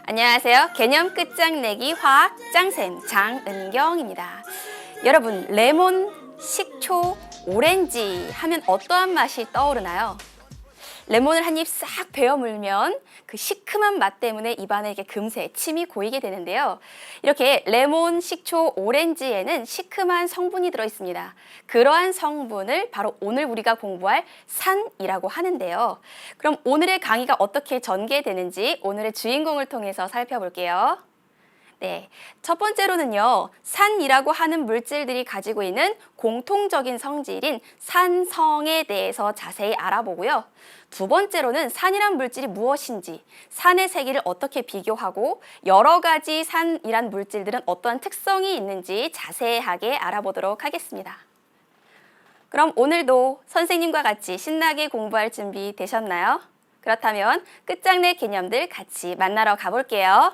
안녕하세요. 개념 끝장내기 화학 짱쌤 장은경입니다. 여러분, 레몬, 식초, 오렌지 하면 어떠한 맛이 떠오르나요? 레몬을 한 입 싹 베어 물면 그 시큼한 맛 때문에 입안에 이렇게 금세 침이 고이게 되는데요. 이렇게 레몬, 식초, 오렌지에는 시큼한 성분이 들어 있습니다. 그러한 성분을 바로 오늘 우리가 공부할 산이라고 하는데요. 그럼 오늘의 강의가 어떻게 전개되는지 오늘의 주인공을 통해서 살펴볼게요. 네, 첫 번째로는요, 산이라고 하는 물질들이 가지고 있는 공통적인 성질인 산성에 대해서 자세히 알아보고요. 두 번째로는 산이란 물질이 무엇인지, 산의 세기를 어떻게 비교하고 여러 가지 산이란 물질들은 어떠한 특성이 있는지 자세하게 알아보도록 하겠습니다. 그럼 오늘도 선생님과 같이 신나게 공부할 준비 되셨나요? 그렇다면 끝장내 개념들 같이 만나러 가볼게요.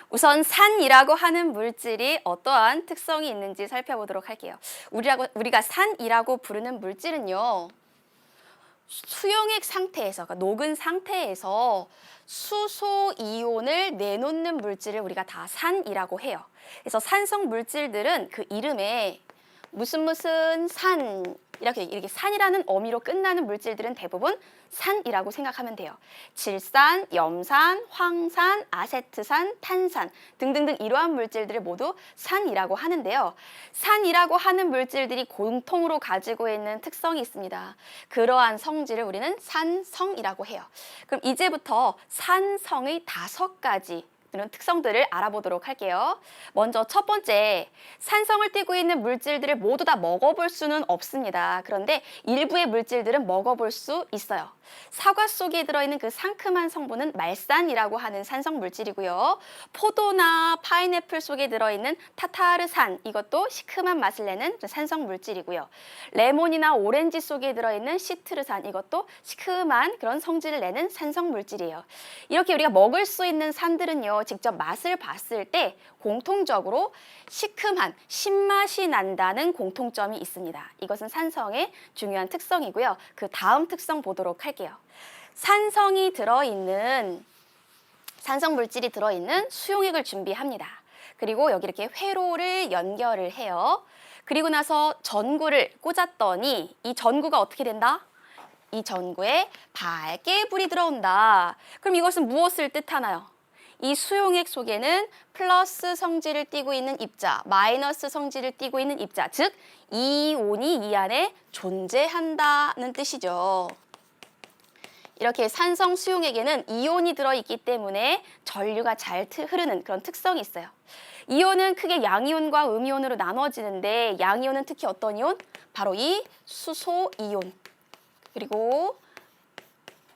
우선 산이라고 하는 물질이 어떠한 특성이 있는지 살펴보도록 할게요. 우리가 산이라고 부르는 물질은요, 수용액 상태에서, 그러니까 녹은 상태에서 수소 이온을 내놓는 물질을 우리가 다 산이라고 해요. 그래서 산성 물질들은 그 이름에 무슨 산, 이렇게 산이라는 어미로 끝나는 물질들은 대부분 산이라고 생각하면 돼요. 질산, 염산, 황산, 아세트산, 탄산 등등등 이러한 물질들을 모두 산이라고 하는데요. 산이라고 하는 물질들이 공통으로 가지고 있는 특성이 있습니다. 그러한 성질을 우리는 산성이라고 해요. 그럼 이제부터 산성의 5가지 이런 특성들을 알아보도록 할게요. 먼저 첫 번째, 산성을 띠고 있는 물질들을 모두 다 먹어볼 수는 없습니다. 그런데 일부의 물질들은 먹어볼 수 있어요. 사과 속에 들어있는 그 상큼한 성분은 말산이라고 하는 산성 물질이고요. 포도나 파인애플 속에 들어있는 타타르산, 이것도 시큼한 맛을 내는 산성 물질이고요. 레몬이나 오렌지 속에 들어있는 시트르산, 이것도 시큼한 그런 성질을 내는 산성 물질이에요. 이렇게 우리가 먹을 수 있는 산들은요, 직접 맛을 봤을 때 공통적으로 시큼한 신맛이 난다는 공통점이 있습니다. 이것은 산성의 중요한 특성이고요. 그 다음 특성 보도록 할게요. 산성 물질이 들어있는 수용액을 준비합니다. 그리고 여기 이렇게 회로를 연결을 해요. 그리고 나서 전구를 꽂았더니 이 전구가 어떻게 된다? 이 전구에 밝게 불이 들어온다. 그럼 이것은 무엇을 뜻하나요? 이 수용액 속에는 플러스 성질을 띠고 있는 입자, 마이너스 성질을 띠고 있는 입자, 즉 이온이 이 안에 존재한다는 뜻이죠. 이렇게 산성 수용액에는 이온이 들어있기 때문에 전류가 잘 흐르는 그런 특성이 있어요. 이온은 크게 양이온과 음이온으로 나눠지는데 양이온은 특히 어떤 이온? 바로 이 수소 이온, 그리고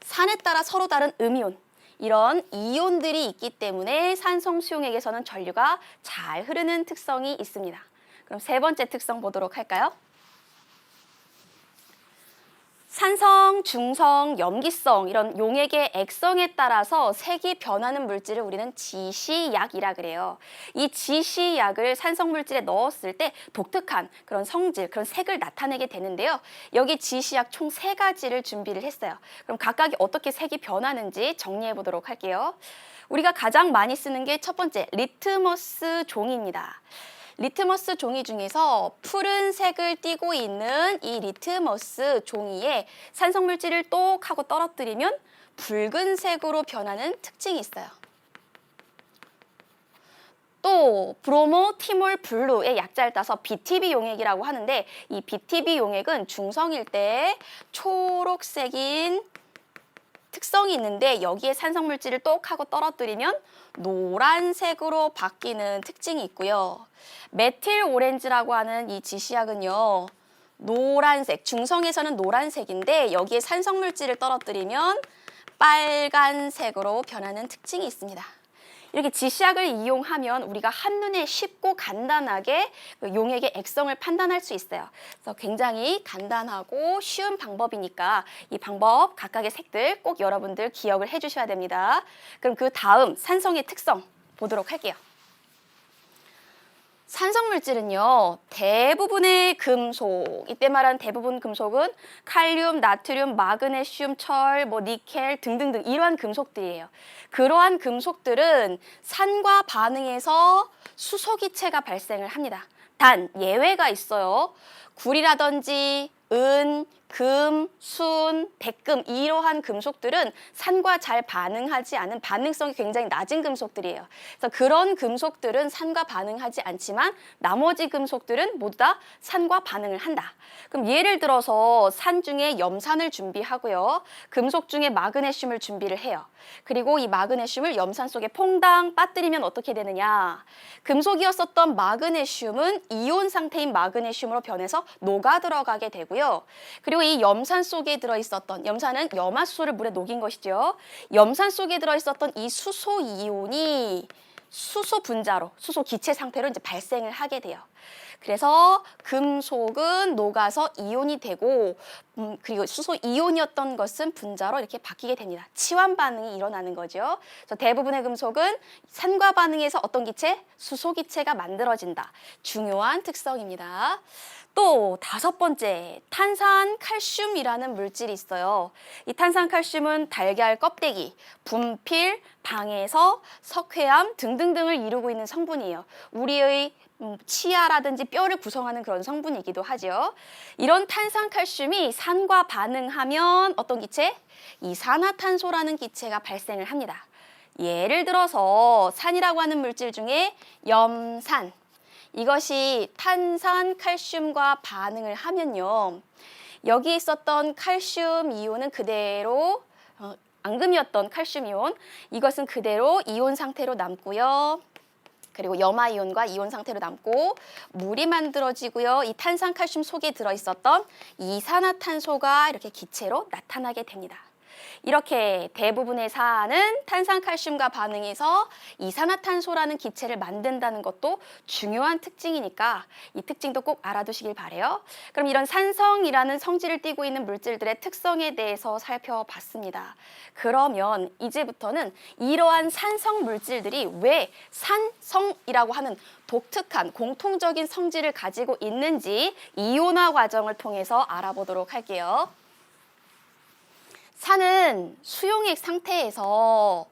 산에 따라 서로 다른 음이온, 이런 이온들이 있기 때문에 산성 수용액에서는 전류가 잘 흐르는 특성이 있습니다. 그럼 세 번째 특성 보도록 할까요? 산성, 중성, 염기성 이런 용액의 액성에 따라서 색이 변하는 물질을 우리는 지시약이라 그래요. 이 지시약을 산성 물질에 넣었을 때 독특한 그런 성질, 그런 색을 나타내게 되는데요. 여기 지시약 총 3가지를 준비를 했어요. 그럼 각각이 어떻게 색이 변하는지 정리해 보도록 할게요. 우리가 가장 많이 쓰는 게 첫 번째, 리트머스 종이입니다. 리트머스 종이 중에서 푸른색을 띠고 있는 이 리트머스 종이에 산성물질을 똑 하고 떨어뜨리면 붉은색으로 변하는 특징이 있어요. 또 브로모 티몰 블루의 약자를 따서 BTB 용액이라고 하는데 이 BTB 용액은 중성일 때 초록색인 특성이 있는데 여기에 산성물질을 똑 하고 떨어뜨리면 노란색으로 바뀌는 특징이 있고요. 메틸 오렌지라고 하는 이 지시약은요, 노란색, 중성에서는 노란색인데 여기에 산성물질을 떨어뜨리면 빨간색으로 변하는 특징이 있습니다. 이렇게 지시약을 이용하면 우리가 한눈에 쉽고 간단하게 용액의 액성을 판단할 수 있어요. 그래서 굉장히 간단하고 쉬운 방법이니까 이 방법 각각의 색들 꼭 여러분들 기억을 해주셔야 됩니다. 그럼 그 다음 산성의 특성 보도록 할게요. 산성물질은요, 대부분의 금속, 이때 말하는 대부분 금속은 칼륨, 나트륨, 마그네슘, 철, 니켈 등등등 이러한 금속들이에요. 그러한 금속들은 산과 반응해서 수소기체가 발생을 합니다. 단 예외가 있어요. 구리라든지 은, 금, 순, 백금 이러한 금속들은 산과 잘 반응하지 않은 반응성이 굉장히 낮은 금속들이에요. 그래서 그런 금속들은 산과 반응하지 않지만 나머지 금속들은 모두 다 산과 반응을 한다. 그럼 예를 들어서 산 중에 염산을 준비하고요. 금속 중에 마그네슘을 준비를 해요. 그리고 이 마그네슘을 염산 속에 퐁당 빠뜨리면 어떻게 되느냐. 금속이었었던 마그네슘은 이온 상태인 마그네슘으로 변해서 녹아 들어가게 되고요. 그리고 이 염산 속에 들어있었던, 염산은 염화수소를 물에 녹인 것이죠. 염산 속에 들어있었던 이 수소 이온이 수소 분자로, 수소 기체 상태로 이제 발생을 하게 돼요. 그래서 금속은 녹아서 이온이 되고 그리고 수소 이온이었던 것은 분자로 이렇게 바뀌게 됩니다. 치환 반응이 일어나는 거죠. 그래서 대부분의 금속은 산과 반응해서 어떤 기체? 수소 기체가 만들어진다. 중요한 특성입니다. 또 다섯 번째, 탄산칼슘이라는 물질이 있어요. 이 탄산칼슘은 달걀 껍데기, 분필, 방에서 석회암 등등등을 이루고 있는 성분이에요. 우리의 치아라든지 뼈를 구성하는 그런 성분이기도 하죠. 이런 탄산칼슘이 산과 반응하면 어떤 기체? 이산화탄소라는 기체가 발생을 합니다. 예를 들어서 산이라고 하는 물질 중에 염산, 이것이 탄산칼슘과 반응을 하면요. 여기 있었던 칼슘 이온은 그대로 앙금이었던 칼슘 이온, 이것은 그대로 이온 상태로 남고요. 그리고 염화이온과 이온 상태로 남고 물이 만들어지고요. 이 탄산칼슘 속에 들어있었던 이산화탄소가 이렇게 기체로 나타나게 됩니다. 이렇게 대부분의 산은 탄산칼슘과 반응해서 이산화탄소라는 기체를 만든다는 것도 중요한 특징이니까 이 특징도 꼭 알아두시길 바래요. 그럼 이런 산성이라는 성질을 띠고 있는 물질들의 특성에 대해서 살펴봤습니다. 그러면 이제부터는 이러한 산성 물질들이 왜 산성이라고 하는 독특한 공통적인 성질을 가지고 있는지 이온화 과정을 통해서 알아보도록 할게요. 산은 수용액 상태에서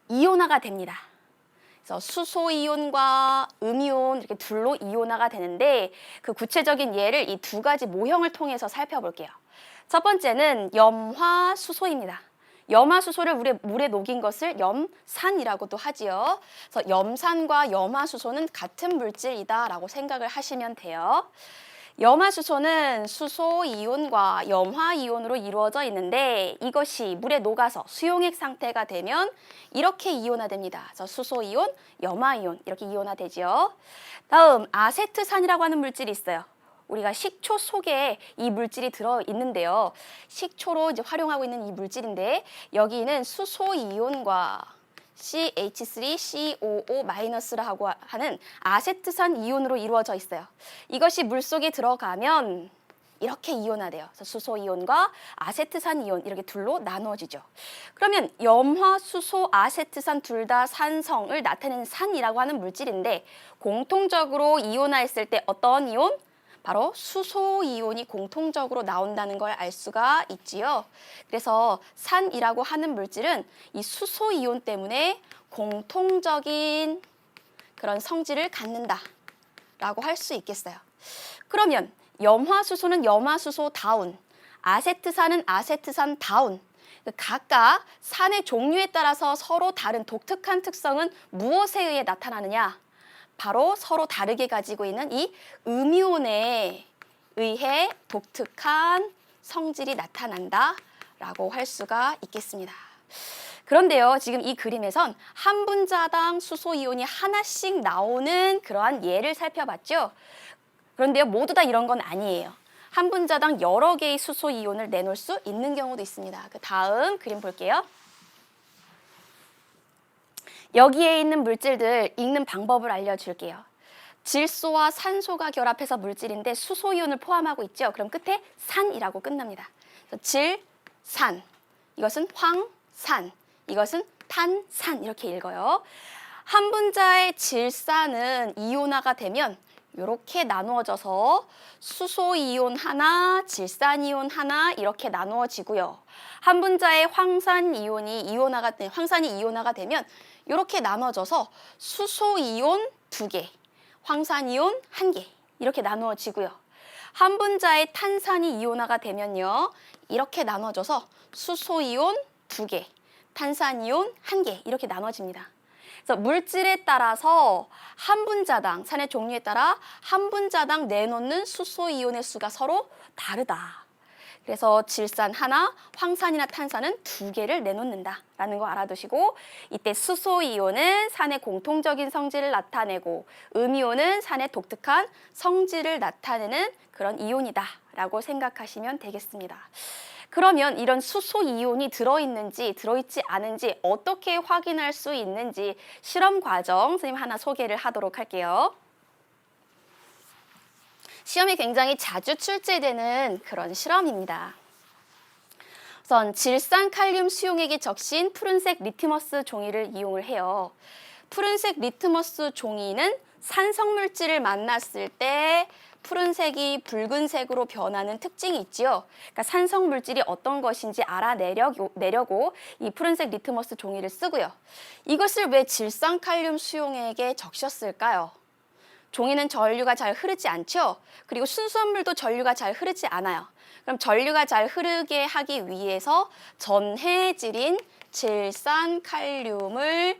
이온화가 됩니다. 그래서 수소이온과 음이온 이렇게 둘로 이온화가 되는데 그 구체적인 예를 이 두 가지 모형을 통해서 살펴볼게요. 첫 번째는 염화수소입니다. 염화수소를 물에 녹인 것을 염산이라고도 하지요. 그래서 염산과 염화수소는 같은 물질이다라고 생각을 하시면 돼요. 염화수소는 수소이온과 염화이온으로 이루어져 있는데 이것이 물에 녹아서 수용액 상태가 되면 이렇게 이온화됩니다. 그래서 수소이온, 염화이온 이렇게 이온화되죠. 다음 아세트산이라고 하는 물질이 있어요. 우리가 식초 속에 이 물질이 들어있는데요. 식초로 이제 활용하고 있는 이 물질인데 여기는 수소이온과 CH3COO-라고 하는 아세트산 이온으로 이루어져 있어요. 이것이 물속에 들어가면 이렇게 이온화돼요. 그래서 수소이온과 아세트산 이온 이렇게 둘로 나누어지죠. 그러면 염화, 수소, 아세트산 둘 다 산성을 나타내는 산이라고 하는 물질인데 공통적으로 이온화했을 때 어떤 이온? 바로 수소이온이 공통적으로 나온다는 걸 알 수가 있지요. 그래서 산이라고 하는 물질은 이 수소이온 때문에 공통적인 그런 성질을 갖는다라고 할 수 있겠어요. 그러면 염화수소는 염화수소다운, 아세트산은 아세트산다운, 각각 산의 종류에 따라서 서로 다른 독특한 특성은 무엇에 의해 나타나느냐? 바로 서로 다르게 가지고 있는 이 음이온에 의해 독특한 성질이 나타난다라고 할 수가 있겠습니다. 그런데요, 지금 이 그림에선 한 분자당 수소이온이 하나씩 나오는 그러한 예를 살펴봤죠. 그런데요, 모두 다 이런 건 아니에요. 한 분자당 여러 개의 수소이온을 내놓을 수 있는 경우도 있습니다. 그 다음 그림 볼게요. 여기에 있는 물질들 읽는 방법을 알려줄게요. 질소와 산소가 결합해서 물질인데 수소이온을 포함하고 있죠. 그럼 끝에 산이라고 끝납니다. 질, 산, 이것은 황산, 이것은 탄산 이렇게 읽어요. 한 분자의 질산은 이온화가 되면 이렇게 나누어져서 수소이온 하나, 질산이온 하나 이렇게 나누어지고요. 한 분자의 황산이 이온화가 되면 이렇게 나눠져서 수소이온 2개, 황산이온 1개 이렇게 나누어지고요. 한 분자의 탄산이 이온화가 되면요. 이렇게 나눠져서 수소이온 2개, 탄산이온 1개 이렇게 나눠집니다. 그래서 물질에 따라서 한 분자당, 산의 종류에 따라 한 분자당 내놓는 수소이온의 수가 서로 다르다. 그래서 질산 하나, 황산이나 탄산은 2개를 내놓는다라는 거 알아두시고 이때 수소이온은 산의 공통적인 성질을 나타내고 음이온은 산의 독특한 성질을 나타내는 그런 이온이다라고 생각하시면 되겠습니다. 그러면 이런 수소이온이 들어있는지 들어있지 않은지 어떻게 확인할 수 있는지 실험 과정 선생님 하나 소개를 하도록 할게요. 시험에 굉장히 자주 출제되는 그런 실험입니다. 우선 질산 칼륨 수용액이 적신 푸른색 리트머스 종이를 이용을 해요. 푸른색 리트머스 종이는 산성물질을 만났을 때 푸른색이 붉은색으로 변하는 특징이 있지요. 그러니까 산성물질이 어떤 것인지 알아내려고 이 푸른색 리트머스 종이를 쓰고요. 이것을 왜 질산칼륨 수용액에 적셨을까요? 종이는 전류가 잘 흐르지 않죠. 그리고 순수한 물도 전류가 잘 흐르지 않아요. 그럼 전류가 잘 흐르게 하기 위해서 전해질인 질산칼륨을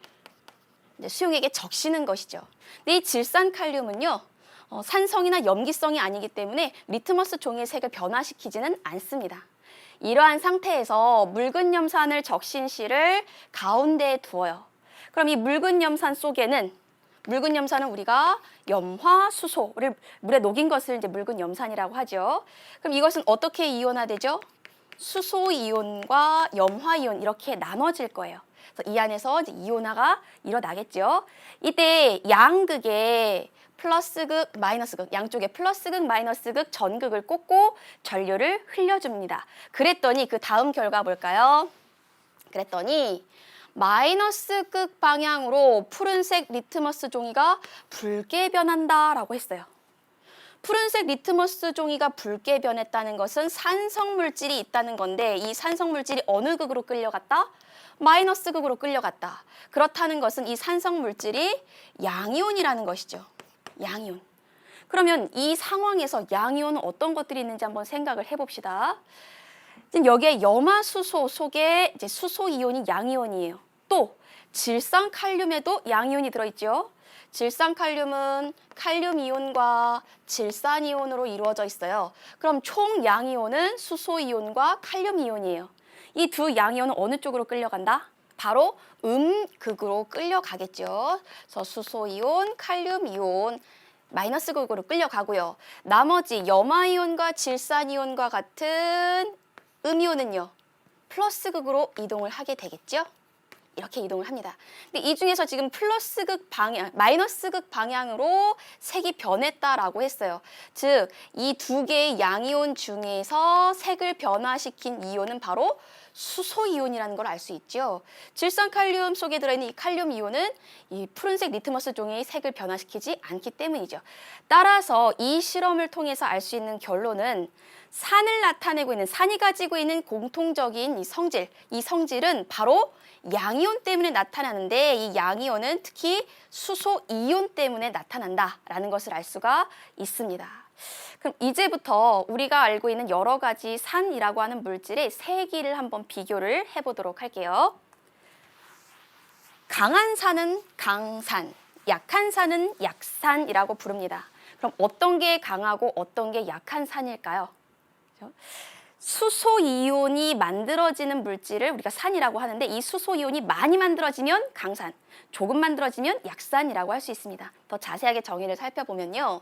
수용액에 적시는 것이죠. 근데 이 질산칼륨은요. 산성이나 염기성이 아니기 때문에 리트머스 종이의 색을 변화시키지는 않습니다. 이러한 상태에서 묽은 염산을 적신 실을 가운데에 두어요. 그럼 이 묽은 염산 속에는 묽은 염산은 우리가 염화수소를 물에 녹인 것을 이제 묽은 염산이라고 하죠. 그럼 이것은 어떻게 이온화되죠? 수소이온과 염화이온 이렇게 나눠질 거예요. 그래서 이 안에서 이제 이온화가 일어나겠죠. 이때 양극에 플러스극, 마이너스극, 양쪽에 플러스극, 마이너스극, 전극을 꽂고 전류를 흘려줍니다. 그랬더니 그 다음 결과 볼까요? 그랬더니 마이너스극 방향으로 푸른색 리트머스 종이가 붉게 변한다라고 했어요. 푸른색 리트머스 종이가 붉게 변했다는 것은 산성물질이 있다는 건데 이 산성물질이 어느 극으로 끌려갔다? 마이너스 극으로 끌려갔다. 그렇다는 것은 이 산성물질이 양이온이라는 것이죠. 양이온. 그러면 이 상황에서 양이온은 어떤 것들이 있는지 한번 생각을 해봅시다. 지금 여기에 염화수소 속에 이제 수소이온이 양이온이에요. 또 질산칼륨에도 양이온이 들어있죠. 질산칼륨은 칼륨이온과 질산이온으로 이루어져 있어요. 그럼 총 양이온은 수소이온과 칼륨이온이에요. 이 두 양이온은 어느 쪽으로 끌려간다? 바로 음극으로 끌려가겠죠. 그래서 수소이온, 칼륨이온 마이너스 극으로 끌려가고요. 나머지 염화이온과 질산이온과 같은 음이온은요. 플러스 극으로 이동을 하게 되겠죠. 이렇게 이동을 합니다. 근데 이 중에서 지금 플러스극 방향, 마이너스극 방향으로 색이 변했다라고 했어요. 즉, 이 두 개의 양이온 중에서 색을 변화시킨 이온은 바로 수소이온이라는 걸 알 수 있죠. 질산칼륨 속에 들어있는 이 칼륨 이온은 이 푸른색 리트머스 종이의 색을 변화시키지 않기 때문이죠. 따라서 이 실험을 통해서 알 수 있는 결론은 산을 나타내고 있는, 산이 가지고 있는 공통적인 이 성질은 바로 양이온 때문에 나타나는데 이 양이온은 특히 수소이온 때문에 나타난다라는 것을 알 수가 있습니다. 그럼 이제부터 우리가 알고 있는 여러 가지 산이라고 하는 물질의 세기를 한번 비교를 해보도록 할게요. 강한 산은 강산, 약한 산은 약산이라고 부릅니다. 그럼 어떤 게 강하고 어떤 게 약한 산일까요? 수소이온이 만들어지는 물질을 우리가 산이라고 하는데 이 수소이온이 많이 만들어지면 강산, 조금 만들어지면 약산이라고 할 수 있습니다. 더 자세하게 정의를 살펴보면요.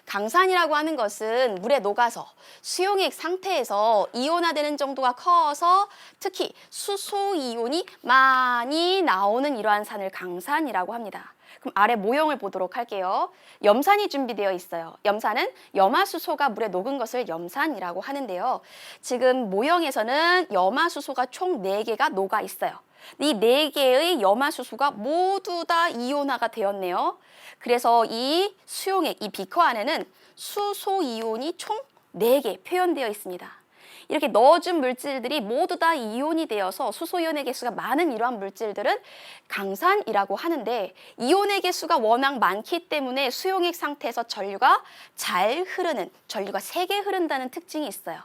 강산이라고 하는 것은 물에 녹아서 수용액 상태에서 이온화되는 정도가 커서 특히 수소이온이 많이 나오는 이러한 산을 강산이라고 합니다. 그럼 아래 모형을 보도록 할게요. 염산이 준비되어 있어요. 염산은 염화수소가 물에 녹은 것을 염산이라고 하는데요. 지금 모형에서는 염화수소가 총 4개가 녹아 있어요. 이 4개의 염화수소가 모두 다 이온화가 되었네요. 그래서 이 수용액, 이 비커 안에는 수소 이온이 총 4개 표현되어 있습니다. 이렇게 넣어준 물질들이 모두 다 이온이 되어서 수소이온의 개수가 많은 이러한 물질들은 강산이라고 하는데, 이온의 개수가 워낙 많기 때문에 수용액 상태에서 전류가 잘 흐르는, 전류가 세게 흐른다는 특징이 있어요.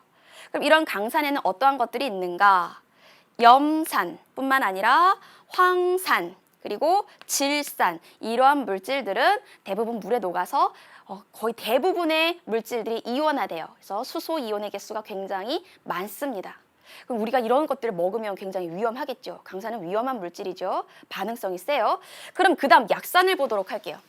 그럼 이런 강산에는 어떠한 것들이 있는가? 염산뿐만 아니라 황산, 그리고 질산, 이러한 물질들은 대부분 물에 녹아서 거의 대부분의 물질들이 이온화돼요. 그래서 수소 이온의 개수가 굉장히 많습니다. 그럼 우리가 이런 것들을 먹으면 굉장히 위험하겠죠. 강산은 위험한 물질이죠. 반응성이 세요. 그럼 그 다음 약산을 보도록 할게요.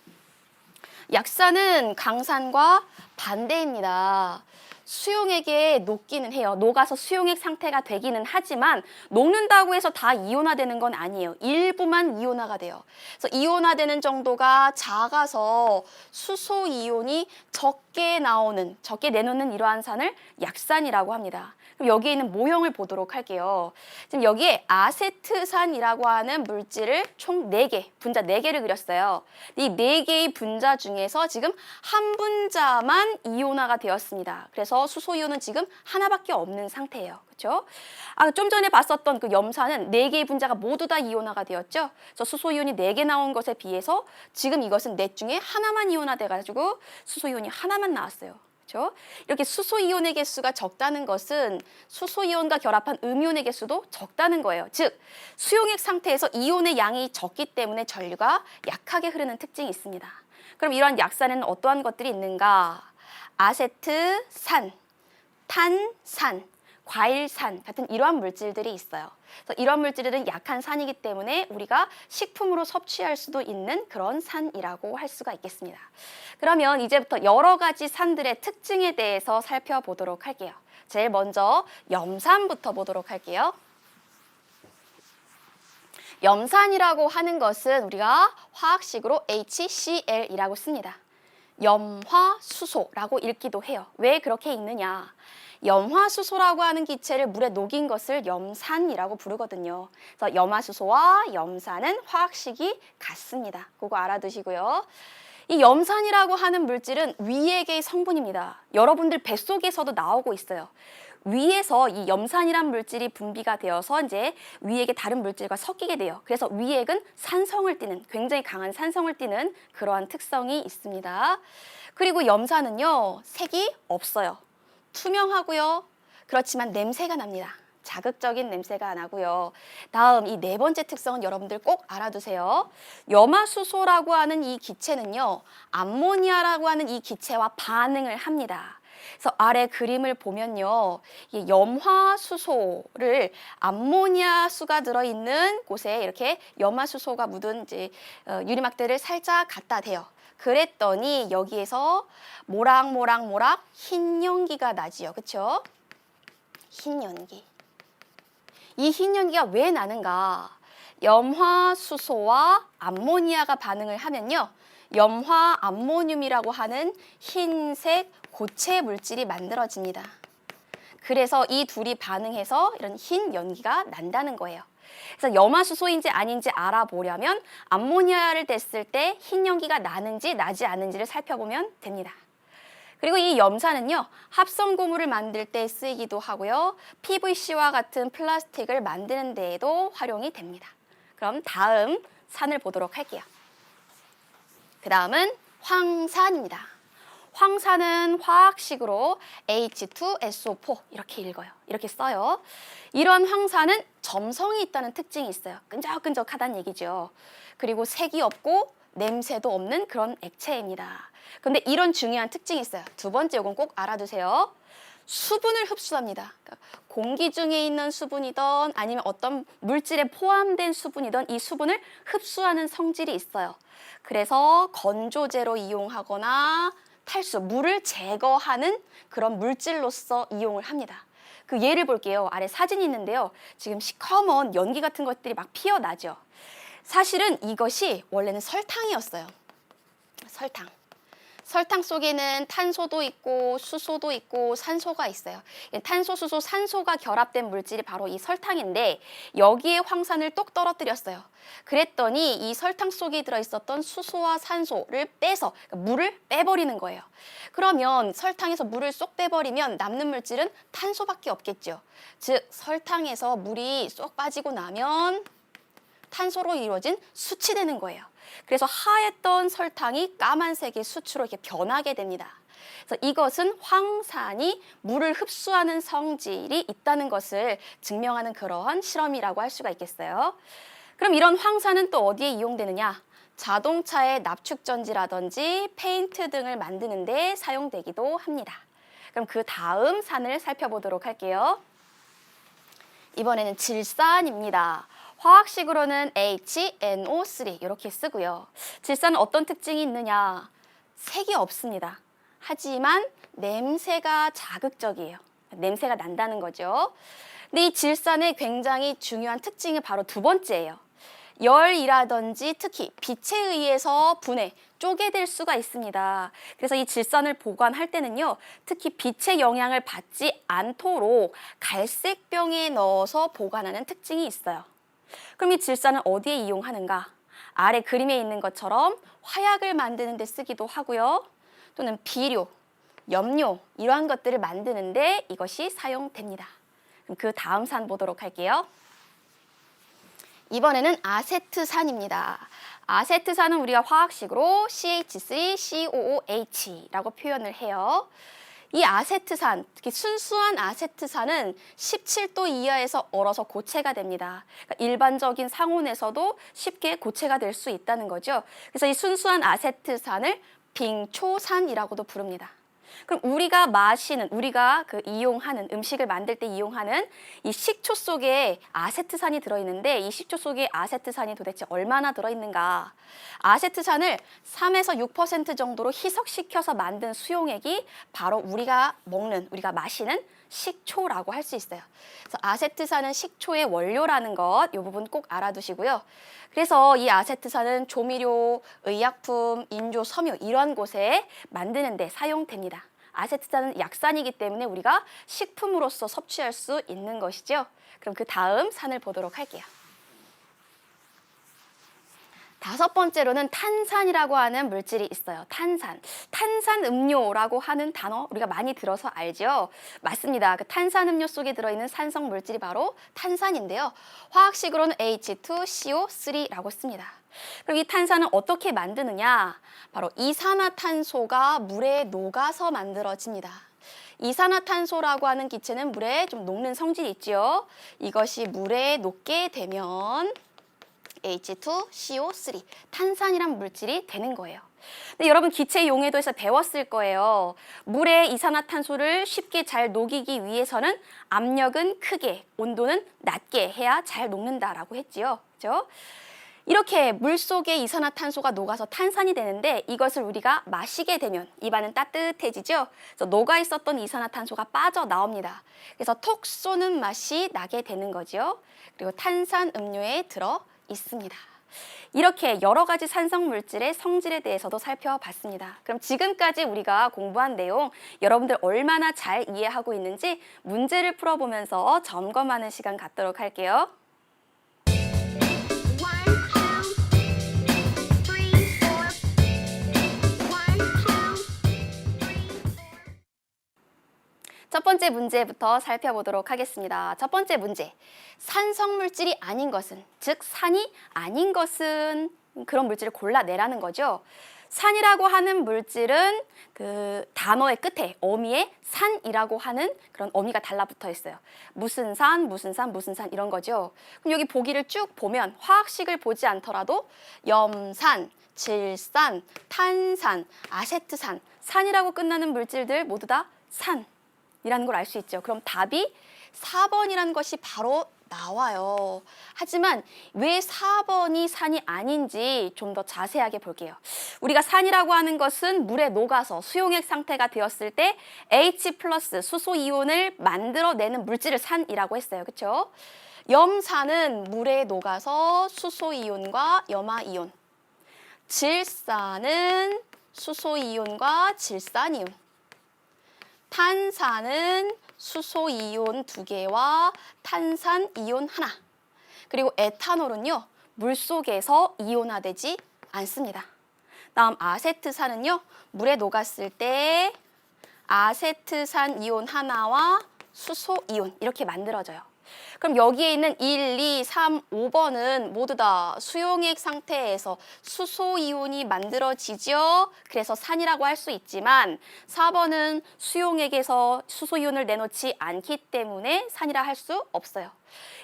약산은 강산과 반대입니다. 수용액에 녹기는 해요. 녹아서 수용액 상태가 되기는 하지만 녹는다고 해서 다 이온화되는 건 아니에요. 일부만 이온화가 돼요. 그래서 이온화되는 정도가 작아서 수소 이온이 적게 내놓는 이러한 산을 약산이라고 합니다. 그럼 여기에 있는 모형을 보도록 할게요. 지금 여기에 아세트산이라고 하는 물질을 총 4개, 분자 4개를 그렸어요. 이 4개의 분자 중에서 지금 한 분자만 이온화가 되었습니다. 그래서 수소이온은 지금 하나밖에 없는 상태예요. 그렇죠? 좀 전에 봤었던 그 염산은 4개의 분자가 모두 다 이온화가 되었죠. 그래서 수소이온이 4개 나온 것에 비해서 지금 이것은 넷 중에 하나만 이온화돼가지고 수소이온이 하나만 나왔어요. 그렇죠? 이렇게 수소이온의 개수가 적다는 것은 수소이온과 결합한 음이온의 개수도 적다는 거예요. 즉, 수용액 상태에서 이온의 양이 적기 때문에 전류가 약하게 흐르는 특징이 있습니다. 그럼 이러한 약산에는 어떠한 것들이 있는가? 아세트산, 탄산, 과일산 같은 이러한 물질들이 있어요. 그래서 이러한 물질들은 약한 산이기 때문에 우리가 식품으로 섭취할 수도 있는 그런 산이라고 할 수가 있겠습니다. 그러면 이제부터 여러 가지 산들의 특징에 대해서 살펴보도록 할게요. 제일 먼저 염산부터 보도록 할게요. 염산이라고 하는 것은 우리가 화학식으로 HCl이라고 씁니다. 염화수소라고 읽기도 해요. 왜 그렇게 읽느냐? 염화수소라고 하는 기체를 물에 녹인 것을 염산이라고 부르거든요. 그래서 염화수소와 염산은 화학식이 같습니다. 그거 알아두시고요. 이 염산이라고 하는 물질은 위액의 성분입니다. 여러분들 뱃속에서도 나오고 있어요. 위에서 이 염산이란 물질이 분비가 되어서 이제 위액의 다른 물질과 섞이게 돼요. 그래서 위액은 산성을 띠는, 굉장히 강한 산성을 띠는 그러한 특성이 있습니다. 그리고 염산은요, 색이 없어요. 투명하고요. 그렇지만 냄새가 납니다. 자극적인 냄새가 나고요. 다음 이 4번째 특성은 여러분들 꼭 알아두세요. 염화수소라고 하는 이 기체는요, 암모니아라고 하는 이 기체와 반응을 합니다. 그래서 아래 그림을 보면요, 이 염화수소를 암모니아 수가 들어있는 곳에 이렇게 염화수소가 묻은 이제 유리막대를 살짝 갖다 대요. 그랬더니 여기에서 모락모락 흰 연기가 나지요. 그렇죠? 흰 연기. 이 흰 연기가 왜 나는가? 염화수소와 암모니아가 반응을 하면요, 염화 암모늄이라고 하는 흰색 고체 물질이 만들어집니다. 그래서 이 둘이 반응해서 이런 흰 연기가 난다는 거예요. 그래서 염화수소인지 아닌지 알아보려면 암모니아를 댔을 때 흰 연기가 나는지 나지 않는지를 살펴보면 됩니다. 그리고 이 염산은요, 합성 고무를 만들 때 쓰이기도 하고요, PVC와 같은 플라스틱을 만드는 데에도 활용이 됩니다. 그럼 다음 산을 보도록 할게요. 그 다음은 황산입니다. 황산은 화학식으로 H2SO4 이렇게 읽어요. 이렇게 써요. 이런 황산은 점성이 있다는 특징이 있어요. 끈적끈적하다는 얘기죠. 그리고 색이 없고 냄새도 없는 그런 액체입니다. 그런데 이런 중요한 특징이 있어요. 두 번째, 이건 꼭 알아두세요. 수분을 흡수합니다. 그러니까 공기 중에 있는 수분이든 아니면 어떤 물질에 포함된 수분이든 이 수분을 흡수하는 성질이 있어요. 그래서 건조제로 이용하거나 탈수, 물을 제거하는 그런 물질로서 이용을 합니다. 그 예를 볼게요. 아래 사진이 있는데요. 지금 시커먼 연기 같은 것들이 막 피어나죠. 사실은 이것이 원래는 설탕이었어요. 설탕. 설탕 속에는 탄소도 있고 수소도 있고 산소가 있어요. 탄소, 수소, 산소가 결합된 물질이 바로 이 설탕인데 여기에 황산을 똑 떨어뜨렸어요. 그랬더니 이 설탕 속에 들어있었던 수소와 산소를 빼서 그러니까 물을 빼버리는 거예요. 그러면 설탕에서 물을 쏙 빼버리면 남는 물질은 탄소밖에 없겠죠. 즉 설탕에서 물이 쏙 빠지고 나면 탄소로 이루어진 수치 되는 거예요. 그래서 하였던 설탕이 까만색의 수치로 이렇게 변하게 됩니다. 그래서 이것은 황산이 물을 흡수하는 성질이 있다는 것을 증명하는 그러한 실험이라고 할 수가 있겠어요. 그럼 이런 황산은 또 어디에 이용되느냐? 자동차의 납축전지라든지 페인트 등을 만드는 데 사용되기도 합니다. 그럼 그 다음 산을 살펴보도록 할게요. 이번에는 질산입니다. 화학식으로는 HNO3 이렇게 쓰고요. 질산은 어떤 특징이 있느냐? 색이 없습니다. 하지만 냄새가 자극적이에요. 냄새가 난다는 거죠. 근데 이 질산의 굉장히 중요한 특징이 바로 두 번째예요. 열이라든지 특히 빛에 의해서 분해, 쪼개될 수가 있습니다. 그래서 이 질산을 보관할 때는요, 특히 빛의 영향을 받지 않도록 갈색 병에 넣어서 보관하는 특징이 있어요. 그럼 이 질산을 어디에 이용하는가? 아래 그림에 있는 것처럼 화약을 만드는 데 쓰기도 하고요. 또는 비료, 염료 이러한 것들을 만드는 데 이것이 사용됩니다. 그럼 그 다음 산 보도록 할게요. 이번에는 아세트산입니다. 아세트산은 우리가 화학식으로 CH3COOH라고 표현을 해요. 이 아세트산, 특히 순수한 아세트산은 17도 이하에서 얼어서 고체가 됩니다. 그러니까 일반적인 상온에서도 쉽게 고체가 될 수 있다는 거죠. 그래서 이 순수한 아세트산을 빙초산이라고도 부릅니다. 그럼 우리가 마시는, 우리가 이용하는 음식을 만들 때 이용하는 이 식초 속에 아세트산이 들어있는데 이 식초 속에 아세트산이 도대체 얼마나 들어있는가? 아세트산을 3에서 6% 정도로 희석시켜서 만든 수용액이 바로 우리가 먹는, 우리가 마시는 식초라고 할 수 있어요. 그래서 아세트산은 식초의 원료라는 것, 이 부분 꼭 알아두시고요. 그래서 이 아세트산은 조미료, 의약품, 인조, 섬유 이러한 곳에 만드는 데 사용됩니다. 아세트산은 약산이기 때문에 우리가 식품으로서 섭취할 수 있는 것이죠. 그럼 그 다음 산을 보도록 할게요. 다섯 번째로는 탄산이라고 하는 물질이 있어요. 탄산. 탄산음료라고 하는 단어 우리가 많이 들어서 알죠? 맞습니다. 그 탄산음료 속에 들어있는 산성 물질이 바로 탄산인데요. 화학식으로는 H2CO3라고 씁니다. 그럼 이 탄산은 어떻게 만드느냐? 바로 이산화탄소가 물에 녹아서 만들어집니다. 이산화탄소라고 하는 기체는 물에 좀 녹는 성질이 있지요. 이것이 물에 녹게 되면 H2CO3, 탄산이란 물질이 되는 거예요. 근데 여러분 기체 용해도에서 배웠을 거예요. 물에 이산화탄소를 쉽게 잘 녹이기 위해서는 압력은 크게, 온도는 낮게 해야 잘 녹는다라고 했지요. 그렇죠? 이렇게 물속에 이산화탄소가 녹아서 탄산이 되는데 이것을 우리가 마시게 되면 입안은 따뜻해지죠. 그래서 녹아 있었던 이산화탄소가 빠져나옵니다. 그래서 톡 쏘는 맛이 나게 되는 거죠. 그리고 탄산음료에 들어 있습니다. 이렇게 여러 가지 산성 물질의 성질에 대해서도 살펴봤습니다. 그럼 지금까지 우리가 공부한 내용 여러분들 얼마나 잘 이해하고 있는지 문제를 풀어보면서 점검하는 시간 갖도록 할게요. 첫 번째 문제부터 살펴보도록 하겠습니다. 첫 번째 문제, 산성물질이 아닌 것은, 즉 산이 아닌 것은 그런 물질을 골라내라는 거죠. 산이라고 하는 물질은 그 단어의 끝에 어미에 산이라고 하는 그런 어미가 달라붙어 있어요. 무슨 산, 무슨 산, 무슨 산 이런 거죠. 그럼 여기 보기를 쭉 보면 화학식을 보지 않더라도 염산, 질산, 탄산, 아세트산, 산이라고 끝나는 물질들 모두 다 산. 이라는 걸 알 수 있죠. 그럼 답이 4번이라는 것이 바로 나와요. 하지만 왜 4번이 산이 아닌지 좀 더 자세하게 볼게요. 우리가 산이라고 하는 것은 물에 녹아서 수용액 상태가 되었을 때 H 플러스 수소 이온을 만들어내는 물질을 산이라고 했어요. 그렇죠? 염산은 물에 녹아서 수소이온과 염화이온, 질산은 수소이온과 질산이온, 탄산은 수소이온 2개와 탄산이온 하나, 그리고 에탄올은요, 물속에서 이온화되지 않습니다. 다음 아세트산은요, 물에 녹았을 때 아세트산 이온 하나와 수소 이온 이렇게 만들어져요. 그럼 여기에 있는 1, 2, 3, 5번은 모두 다 수용액 상태에서 수소 이온이 만들어지죠. 그래서 산이라고 할 수 있지만 4번은 수용액에서 수소 이온을 내놓지 않기 때문에 산이라 할 수 없어요.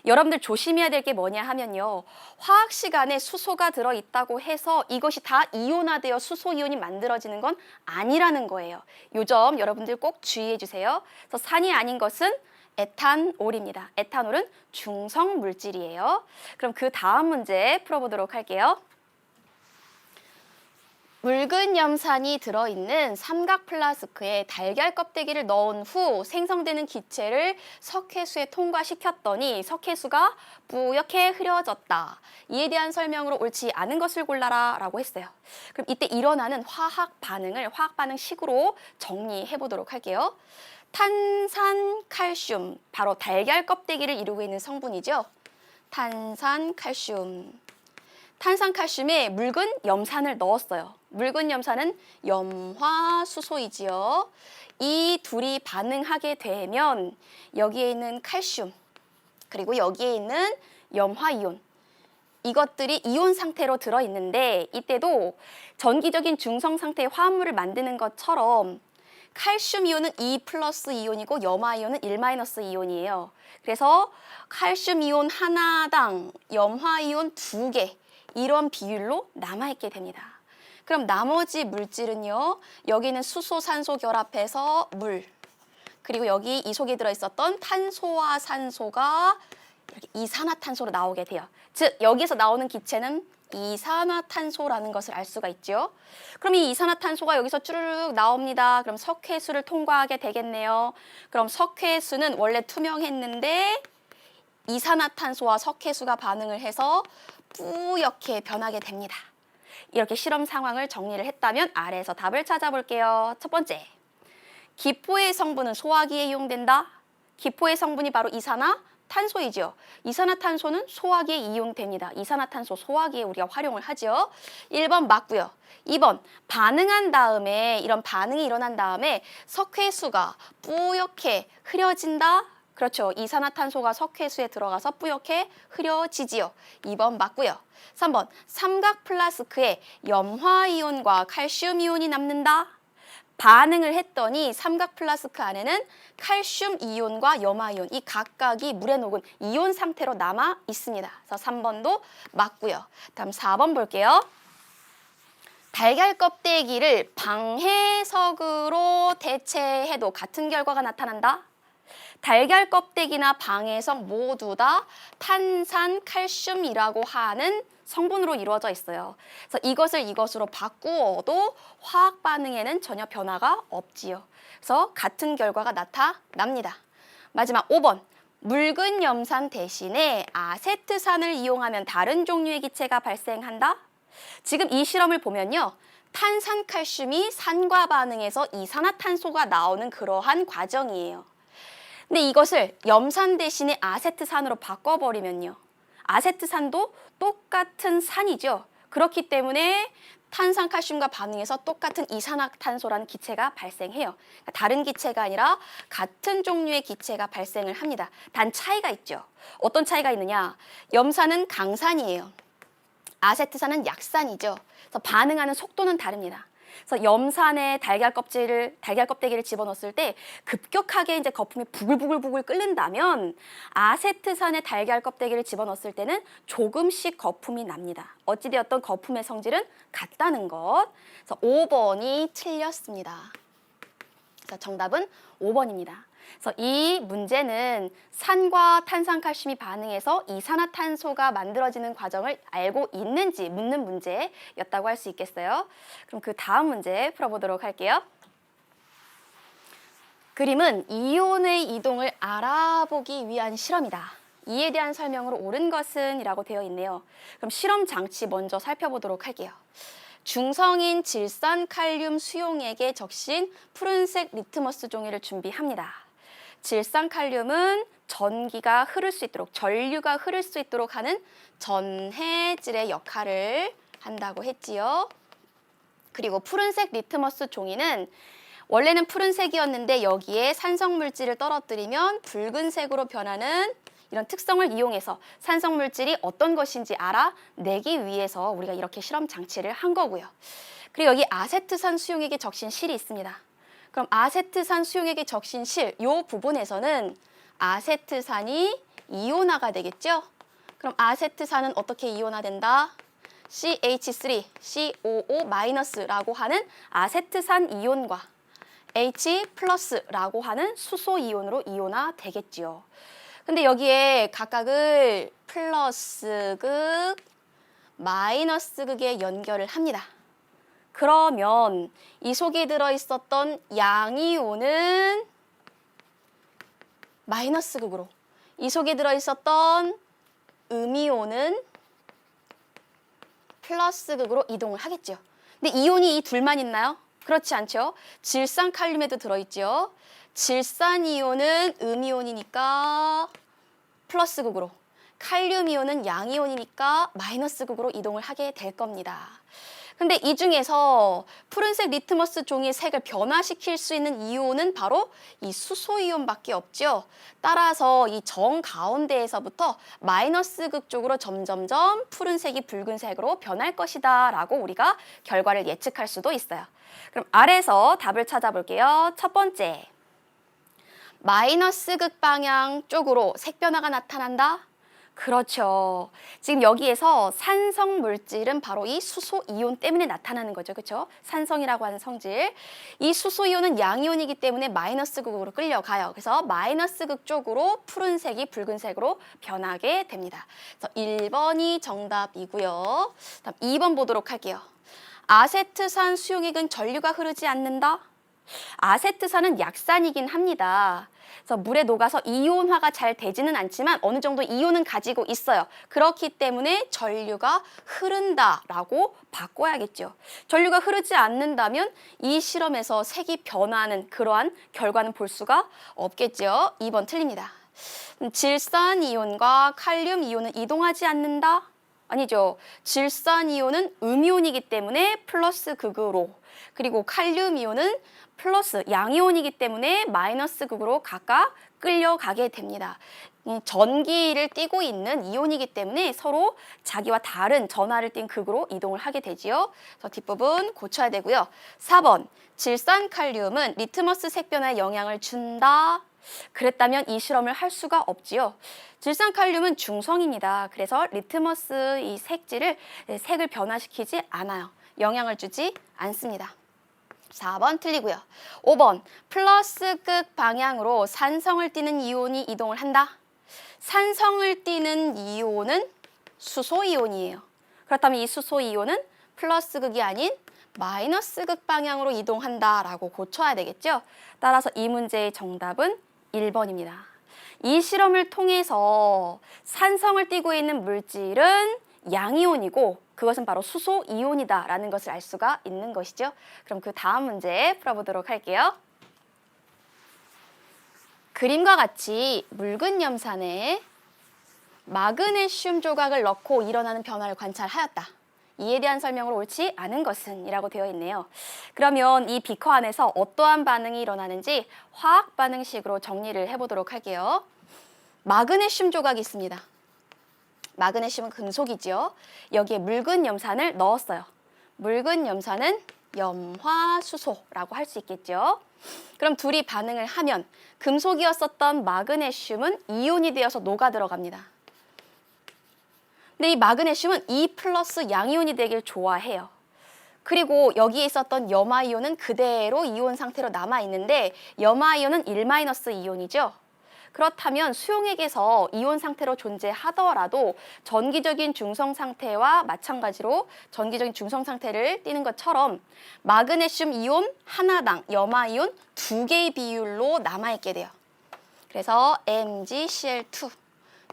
여러분들 조심해야 될 게 뭐냐 하면요. 화학 시간에 수소가 들어있다고 해서 이것이 다 이온화되어 수소 이온이 만들어지는 건 아니라는 거예요. 요 점 여러분들 꼭 주의해 주세요. 그래서 산이 아닌 것은 에탄올입니다. 에탄올은 중성 물질이에요. 그럼 그 다음 문제 풀어보도록 할게요. 묽은 염산이 들어있는 삼각 플라스크에 달걀 껍데기를 넣은 후 생성되는 기체를 석회수에 통과시켰더니 석회수가 뿌옇게 흐려졌다. 이에 대한 설명으로 옳지 않은 것을 골라라 라고 했어요. 그럼 이때 일어나는 화학 반응식으로 정리해 보도록 할게요. 탄산칼슘, 바로 달걀 껍데기를 이루고 있는 성분이죠. 탄산칼슘. 탄산칼슘에 묽은 염산을 넣었어요. 묽은 염산은 염화수소이지요. 이 둘이 반응하게 되면 여기에 있는 칼슘, 그리고 여기에 있는 염화이온, 이것들이 이온 상태로 들어있는데 이때도 전기적인 중성 상태의 화합물을 만드는 것처럼 칼슘 이온은 2 플러스 이온이고 염화이온은 1 마이너스 이온이에요. 그래서 칼슘 이온 하나당 염화이온 2개, 이런 비율로 남아있게 됩니다. 그럼 나머지 물질은요. 여기는 수소, 산소 결합해서 물, 그리고 여기 이 속에 들어있었던 탄소와 산소가 이렇게 이산화탄소로 나오게 돼요. 즉 여기서 나오는 기체는 이산화탄소라는 것을 알 수가 있죠. 그럼 이 이산화탄소가 여기서 쭈르륵 나옵니다. 그럼 석회수를 통과하게 되겠네요. 그럼 석회수는 원래 투명했는데 이산화탄소와 석회수가 반응을 해서 뿌옇게 변하게 됩니다. 이렇게 실험 상황을 정리를 했다면 아래에서 답을 찾아볼게요. 첫 번째, 기포의 성분은 소화기에 이용된다. 기포의 성분이 바로 이산화탄소이죠. 이산화탄소는 소화기에 이용됩니다. 이산화탄소 소화기에 우리가 활용을 하죠. 1번 맞고요. 2번, 반응한 다음에, 이런 반응이 일어난 다음에 석회수가 뿌옇게 흐려진다. 그렇죠. 이산화탄소가 석회수에 들어가서 뿌옇게 흐려지지요. 2번 맞고요. 3번, 삼각 플라스크에 염화이온과 칼슘이온이 남는다. 반응을 했더니 삼각 플라스크 안에는 칼슘 이온과 염화이온, 이 각각이 물에 녹은 이온 상태로 남아 있습니다. 그래서 3번도 맞고요. 다음 4번 볼게요. 달걀 껍데기를 방해석으로 대체해도 같은 결과가 나타난다. 달걀 껍데기나 방해석 모두 다 탄산칼슘이라고 하는 성분으로 이루어져 있어요. 그래서 이것을 이것으로 바꾸어도 화학 반응에는 전혀 변화가 없지요. 그래서 같은 결과가 나타납니다. 마지막 5번. 묽은 염산 대신에 아세트산을 이용하면 다른 종류의 기체가 발생한다. 지금 이 실험을 보면요. 탄산칼슘이 산과 반응해서 이산화탄소가 나오는 그러한 과정이에요. 근데 이것을 염산 대신에 아세트산으로 바꿔버리면요. 아세트산도 똑같은 산이죠. 그렇기 때문에 탄산칼슘과 반응해서 똑같은 이산화탄소라는 기체가 발생해요. 그러니까 다른 기체가 아니라 같은 종류의 기체가 발생을 합니다. 단 차이가 있죠. 어떤 차이가 있느냐. 염산은 강산이에요. 아세트산은 약산이죠. 그래서 반응하는 속도는 다릅니다. 그래서 염산에 달걀 껍데기를 집어넣었을 때 급격하게 이제 거품이 부글부글 끓는다면 아세트산에 달걀 kop데기를 집어넣었을 때는 조금씩 거품이 납니다. 어찌되었던 거품의 성질은 같다는 것. 그래서 5번이 틀렸습니다. 그래서 정답은 5번입니다. 그래서 이 문제는 산과 탄산칼슘이 반응해서 이산화탄소가 만들어지는 과정을 알고 있는지 묻는 문제였다고 할 수 있겠어요. 그럼 그 다음 문제 풀어보도록 할게요. 그림은 이온의 이동을 알아보기 위한 실험이다. 이에 대한 설명으로 옳은 것은 이라고 되어 있네요. 그럼 실험 장치 먼저 살펴보도록 할게요. 중성인 질산칼륨 수용액에 적신 푸른색 리트머스 종이를 준비합니다. 질산칼륨은 전기가 흐를 수 있도록, 전류가 흐를 수 있도록 하는 전해질의 역할을 한다고 했지요. 그리고 푸른색 리트머스 종이는 원래는 푸른색이었는데 여기에 산성물질을 떨어뜨리면 붉은색으로 변하는 이런 특성을 이용해서 산성물질이 어떤 것인지 알아내기 위해서 우리가 이렇게 실험 장치를 한 거고요. 그리고 여기 아세트산 수용액에 적신 실이 있습니다. 그럼 아세트산 수용액에 적신 실, 이 부분에서는 아세트산이 이온화가 되겠죠? 그럼 아세트산은 어떻게 이온화된다? CH3, COO-라고 하는 아세트산 이온과 H+라고 하는 수소 이온으로 이온화 되겠지요. 근데 여기에 각각을 플러스극, 마이너스극에 연결을 합니다. 그러면 이 속에 들어있었던 양이온은 마이너스극으로, 이 속에 들어있었던 음이온은 플러스극으로 이동을 하겠죠. 근데 이온이 이 둘만 있나요? 그렇지 않죠. 질산칼륨에도 들어있죠. 질산이온은 음이온이니까 플러스극으로, 칼륨이온은 양이온이니까 마이너스극으로 이동을 하게 될 겁니다. 근데 이 중에서 푸른색 리트머스 종이의 색을 변화시킬 수 있는 이온은 바로 이 수소이온밖에 없죠. 따라서 이 정 가운데에서부터 마이너스극 쪽으로 점점점 푸른색이 붉은색으로 변할 것이다 라고 우리가 결과를 예측할 수도 있어요. 그럼 아래서 답을 찾아볼게요. 첫 번째, 마이너스극 방향 쪽으로 색 변화가 나타난다? 그렇죠. 지금 여기에서 산성 물질은 바로 이 수소 이온 때문에 나타나는 거죠. 그렇죠? 산성이라고 하는 성질. 이 수소 이온은 양이온이기 때문에 마이너스 극으로 끌려가요. 그래서 마이너스 극 쪽으로 푸른색이 붉은색으로 변하게 됩니다. 그래서 1번이 정답이고요. 다음 2번 보도록 할게요. 아세트산 수용액은 전류가 흐르지 않는다? 아세트산은 약산이긴 합니다. 그래서 물에 녹아서 이온화가 잘 되지는 않지만 어느 정도 이온은 가지고 있어요. 그렇기 때문에 전류가 흐른다라고 바꿔야겠죠. 전류가 흐르지 않는다면 이 실험에서 색이 변하는 그러한 결과는 볼 수가 없겠죠. 2번 틀립니다. 질산이온과 칼륨이온은 이동하지 않는다? 아니죠. 질산이온은 음이온이기 때문에 플러스 극으로, 그리고 칼륨이온은 플러스 양이온이기 때문에 마이너스 극으로 각각 끌려가게 됩니다. 전기를 띠고 있는 이온이기 때문에 서로 자기와 다른 전하를 띈 극으로 이동을 하게 되지요. 그래서 뒷부분 고쳐야 되고요. 4번, 질산칼륨은 리트머스 색 변화에 영향을 준다? 그랬다면 이 실험을 할 수가 없지요. 질산칼륨은 중성입니다. 그래서 리트머스 이 색질을 색을 변화시키지 않아요. 영향을 주지 않습니다. 4번 틀리고요. 5번, 플러스극 방향으로 산성을 띠는 이온이 이동을 한다. 산성을 띠는 이온은 수소이온이에요. 그렇다면 이 수소이온은 플러스극이 아닌 마이너스극 방향으로 이동한다라고 고쳐야 되겠죠. 따라서 이 문제의 정답은 1번입니다. 이 실험을 통해서 산성을 띠고 있는 물질은 양이온이고 그것은 바로 수소이온이다라는 것을 알 수가 있는 것이죠. 그럼 그 다음 문제 풀어보도록 할게요. 그림과 같이 묽은 염산에 마그네슘 조각을 넣고 일어나는 변화를 관찰하였다. 이에 대한 설명으로 옳지 않은 것은 이라고 되어 있네요. 그러면 이 비커 안에서 어떠한 반응이 일어나는지 화학 반응식으로 정리를 해보도록 할게요. 마그네슘 조각이 있습니다. 마그네슘은 금속이죠. 여기에 묽은 염산을 넣었어요. 묽은 염산은 염화수소라고 할 수 있겠죠. 그럼 둘이 반응을 하면 금속이었었던 마그네슘은 이온이 되어서 녹아 들어갑니다. 근데 이 마그네슘은 2 플러스 양이온이 되길 좋아해요. 그리고 여기에 있었던 염화이온은 그대로 이온 상태로 남아있는데 염화이온은 1 마이너스 이온이죠. 그렇다면 수용액에서 이온 상태로 존재하더라도 전기적인 중성 상태와 마찬가지로 전기적인 중성 상태를 띠는 것처럼 마그네슘 이온 하나당 염화이온 2개의 비율로 남아있게 돼요. 그래서 MgCl2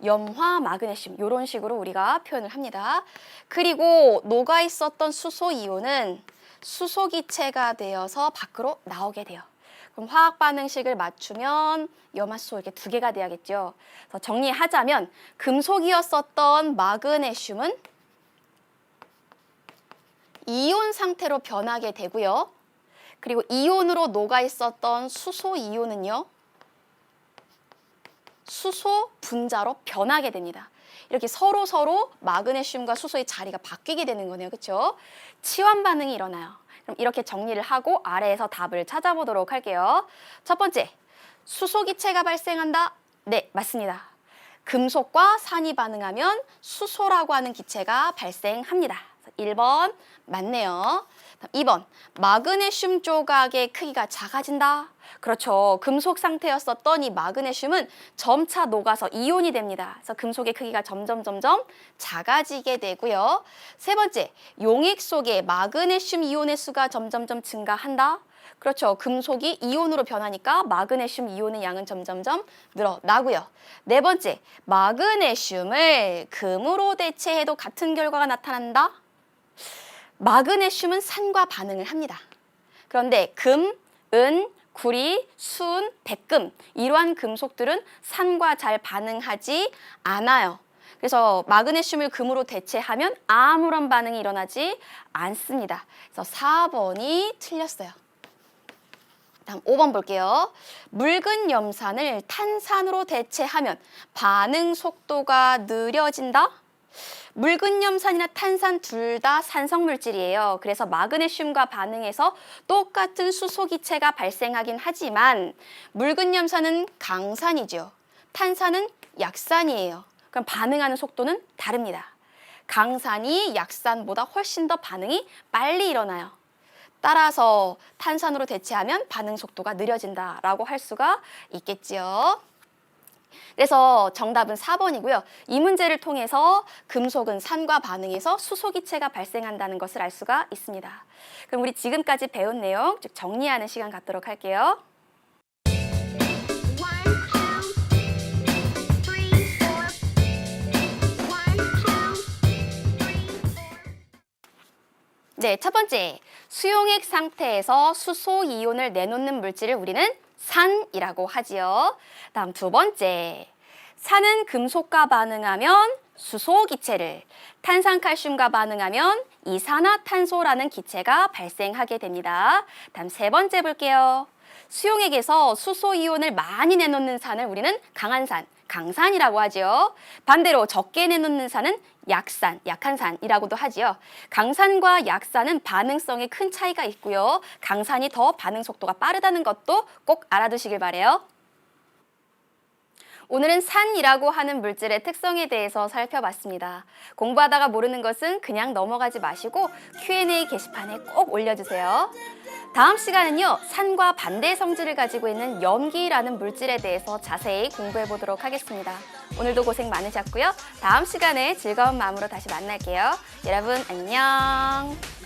염화 마그네슘 이런 식으로 우리가 표현을 합니다. 그리고 녹아 있었던 수소 이온은 수소 기체가 되어서 밖으로 나오게 돼요. 그럼 화학 반응식을 맞추면 염화수소 이렇게 두 개가 돼야겠죠. 그래서 정리하자면 금속이었었던 마그네슘은 이온 상태로 변하게 되고요. 그리고 이온으로 녹아 있었던 수소 이온은요. 수소 분자로 변하게 됩니다. 이렇게 서로 마그네슘과 수소의 자리가 바뀌게 되는 거네요. 그렇죠? 치환 반응이 일어나요. 그럼 이렇게 정리를 하고 아래에서 답을 찾아보도록 할게요. 첫 번째, 수소 기체가 발생한다? 네, 맞습니다. 금속과 산이 반응하면 수소라고 하는 기체가 발생합니다. 1번 맞네요. 2번, 마그네슘 조각의 크기가 작아진다? 그렇죠. 금속 상태였었던 이 마그네슘은 점차 녹아서 이온이 됩니다. 그래서 금속의 크기가 점점 작아지게 되고요. 세 번째, 용액 속에 마그네슘 이온의 수가 점점 증가한다? 그렇죠. 금속이 이온으로 변하니까 마그네슘 이온의 양은 점점 늘어나고요. 네 번째, 마그네슘을 금으로 대체해도 같은 결과가 나타난다? 마그네슘은 산과 반응을 합니다. 그런데 금, 은, 구리, 순, 백금 이러한 금속들은 산과 잘 반응하지 않아요. 그래서 마그네슘을 금으로 대체하면 아무런 반응이 일어나지 않습니다. 그래서 4번이 틀렸어요. 다음 5번 볼게요. 묽은 염산을 탄산으로 대체하면 반응 속도가 느려진다? 묽은 염산이나 탄산 둘 다 산성 물질이에요. 그래서 마그네슘과 반응해서 똑같은 수소 기체가 발생하긴 하지만 묽은 염산은 강산이죠. 탄산은 약산이에요. 그럼 반응하는 속도는 다릅니다. 강산이 약산보다 훨씬 더 반응이 빨리 일어나요. 따라서 탄산으로 대체하면 반응 속도가 느려진다라고 할 수가 있겠지요. 그래서 정답은 4번이고요. 이 문제를 통해서 금속은 산과 반응해서 수소 기체가 발생한다는 것을 알 수가 있습니다. 그럼 우리 지금까지 배운 내용 즉 정리하는 시간 갖도록 할게요. 네, 첫 번째, 수용액 상태에서 수소 이온을 내놓는 물질을 우리는 산이라고 하지요. 다음 두 번째, 산은 금속과 반응하면 수소 기체를, 탄산칼슘과 반응하면 이산화탄소라는 기체가 발생하게 됩니다. 다음 세 번째 볼게요. 수용액에서 수소 이온을 많이 내놓는 산을 우리는 강한 산, 강산이라고 하지요. 반대로 적게 내놓는 산은 약산, 약한 산이라고도 하지요. 강산과 약산은 반응성에 큰 차이가 있고요. 강산이 더 반응 속도가 빠르다는 것도 꼭 알아두시길 바래요. 오늘은 산이라고 하는 물질의 특성에 대해서 살펴봤습니다. 공부하다가 모르는 것은 그냥 넘어가지 마시고 Q&A 게시판에 꼭 올려주세요. 다음 시간은요, 산과 반대 성질을 가지고 있는 염기라는 물질에 대해서 자세히 공부해 보도록 하겠습니다. 오늘도 고생 많으셨고요. 다음 시간에 즐거운 마음으로 다시 만날게요. 여러분 안녕.